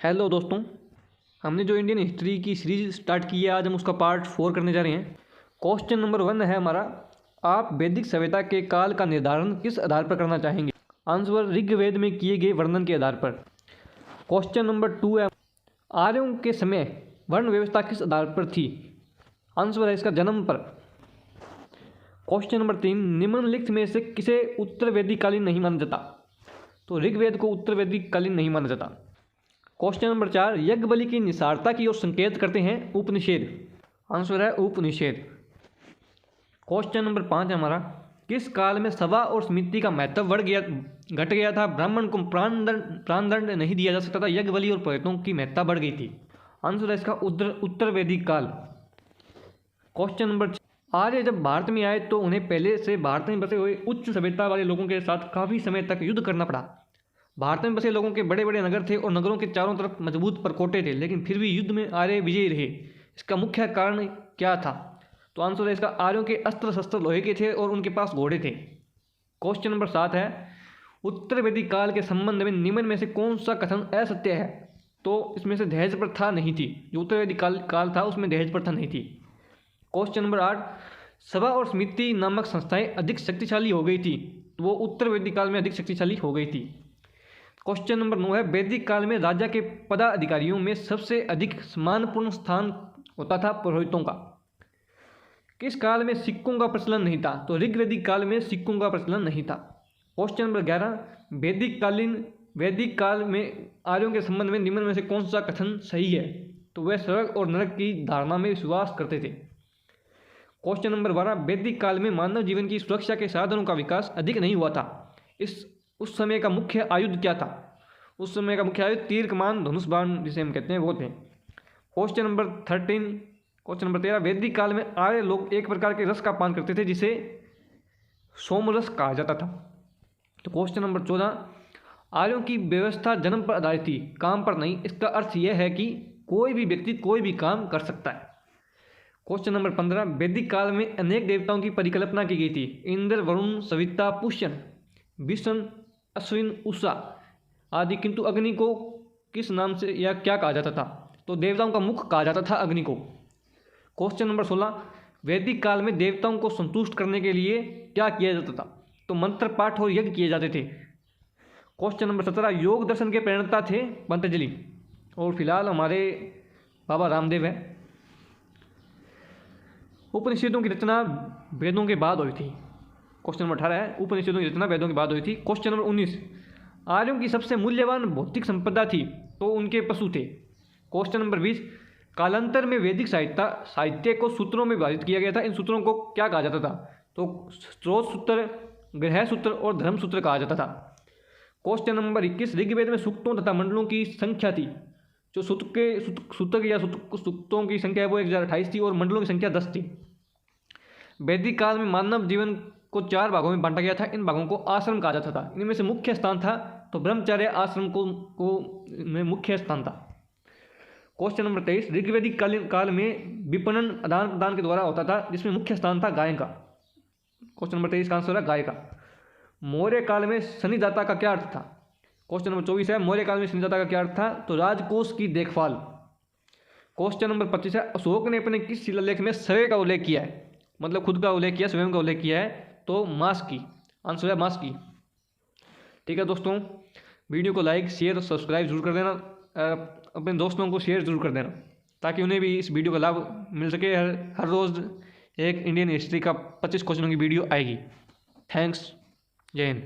Hello दोस्तों, हमने जो इंडियन हिस्ट्री की सीरीज स्टार्ट की है आज हम उसका पार्ट 4 करने जा रहे हैं। क्वेश्चन नंबर 1 है हमारा, आप वैदिक सभ्यता के काल का निर्धारण किस आधार पर करना चाहेंगे? आंसर ऋग्वेद में किए गए वर्णन के आधार पर। क्वेश्चन नंबर 2 है, आर्यों के समय वर्ण व्यवस्था किस आधार पर थी? आंसर है इसका जन्म पर। क्वेश्चन नंबर 3, निम्नलिखित में से किसे उत्तर वैदिक कालीन नहीं माना जाता? तो ऋग्वेद को उत्तर वैदिक कालीन नहीं माना जाता। क्वेश्चन नंबर 4, यज्ञ बलि की निसारता की ओर संकेत करते हैं उपनिषेध? आंसर है उपनिषेध। क्वेश्चन नंबर 5 है हमारा, किस काल में सभा और समिति का महत्व घट गया था? ब्राह्मण को प्राणदंड नहीं दिया जा सकता था, यज्ञ बलि और पुरोहितों की महत्ता बढ़ गई थी। आंसर है इसका उत्तर वैदिक काल। क्वेश्चन नंबर 6, आर्य जब भारत में आए तो उन्हें पहले से भारत में बसे हुए उच्च सभ्यता वाले लोगों के साथ काफ़ी समय तक युद्ध करना पड़ा। भारत में बसे लोगों के बड़े बड़े नगर थे और नगरों के चारों तरफ मजबूत परकोटे थे, लेकिन फिर भी युद्ध में आर्य विजयी रहे। इसका मुख्य कारण क्या था? तो आंसर है इसका, आर्यों के अस्त्र शस्त्र लोहे के थे और उनके पास घोड़े थे। क्वेश्चन नंबर 7 है, उत्तर वैदिक काल के संबंध में निम्न में से कौन सा कथन असत्य है? तो इसमें से दहेज प्रथा नहीं थी। जो उत्तर वैदिक काल था उसमें दहेज प्रथा नहीं थी। क्वेश्चन नंबर 8, सभा और समिति नामक संस्थाएं अधिक शक्तिशाली हो गई थी। वो उत्तर वैदिक काल में अधिक शक्तिशाली हो गई थी। क्वेश्चन नंबर 9 है, वैदिक काल में राजा के पदाधिकारियों में सबसे अधिक सम्मानपूर्ण स्थान होता था पुरोहितों का। किस काल में सिक्कों का प्रचलन नहीं था? तो ऋग्वैदिक काल में सिक्कों का प्रचलन नहीं था। क्वेश्चन नंबर 11, वैदिक काल में आर्यों के संबंध में निम्न में से कौन सा कथन सही है? तो वह स्वर्ग और नरक की धारणा में विश्वास करते थे। क्वेश्चन नंबर 12, वैदिक काल में मानव जीवन की सुरक्षा के साधनों का विकास अधिक नहीं हुआ था। उस समय का मुख्य आयुध क्या था? उस समय का मुख्य आयुध तीर कमान धनुष बाण जिसे हम कहते हैं वो थे। क्वेश्चन नंबर 13, वैदिक काल में आर्य लोग एक प्रकार के रस का पान करते थे जिसे सोमरस कहा जाता था। तो क्वेश्चन नंबर 14, आर्यों की व्यवस्था जन्म पर आधारित थी, काम पर नहीं। इसका अर्थ यह है कि कोई भी व्यक्ति कोई भी काम कर सकता है। क्वेश्चन नंबर 15, वैदिक काल में अनेक देवताओं की परिकल्पना की गई थी। इंद्र, वरुण, सविता, पुष्यन, विष्णु, अश्विन, उषा आदि, किंतु अग्नि को किस नाम से या क्या कहा जाता था? तो देवताओं का मुख कहा जाता था अग्नि को। क्वेश्चन नंबर 16, वैदिक काल में देवताओं को संतुष्ट करने के लिए क्या किया जाता था? तो मंत्र पाठ और यज्ञ किए जाते थे। क्वेश्चन नंबर 17, योग दर्शन के प्रणेता थे पतंजलि और फिलहाल हमारे बाबा रामदेव है। उपनिषदों की रचना वेदों के बाद हुई थी। क्वेश्चन नंबर 18 है, उपनिषदों की रचना वेदों के बाद हुई थी। क्वेश्चन नंबर 19, आर्यों की सबसे मूल्यवान भौतिक संपदा थी तो उनके पशु थे। क्वेश्चन नंबर 20, कालांतर में वैदिक साहित्य को सूत्रों में विभाजित किया गया था। इन सूत्रों को क्या कहा जाता था? तो स्रोत सूत्र, गृह सूत्र और धर्म सूत्र कहा जाता था। क्वेश्चन नंबर 21, ऋग्वेद में सूक्तों तथा मंडलों की संख्या थी। जो सूक्तों की संख्या है वो 1028 थी और मंडलों की संख्या 10 थी। वैदिक काल में मानव जीवन को 4 भागों में बांटा गया था। इन भागों को आश्रम कहा जाता था। इनमें से मुख्य स्थान था तो ब्रह्मचर्य आश्रम को में मुख्य स्थान था। क्वेश्चन नंबर 23, ऋग्वैदिक काल में विपणन आदान प्रदान के द्वारा होता था जिसमें मुख्य स्थान था गाय का। क्वेश्चन नंबर 23 का आंसर है गाय का। मौर्य काल में शनिदाता का क्या अर्थ था? क्वेश्चन नंबर 24 है, मौर्य काल में शनिदाता का क्या अर्थ था? तो राजकोष की देखभाल। क्वेश्चन नंबर 25 है, अशोक ने अपने किस शिलालेख में स्वयं का उल्लेख किया है? मतलब खुद का उल्लेख किया, स्वयं का उल्लेख किया है। तो मास की। आंसर है मास की। ठीक है दोस्तों, वीडियो को लाइक, शेयर और सब्सक्राइब जरूर कर देना। अपने दोस्तों को शेयर जरूर कर देना ताकि उन्हें भी इस वीडियो का लाभ मिल सके। हर रोज़ एक इंडियन हिस्ट्री का 25 क्वेश्चनों की वीडियो आएगी। थैंक्स। जय हिंद।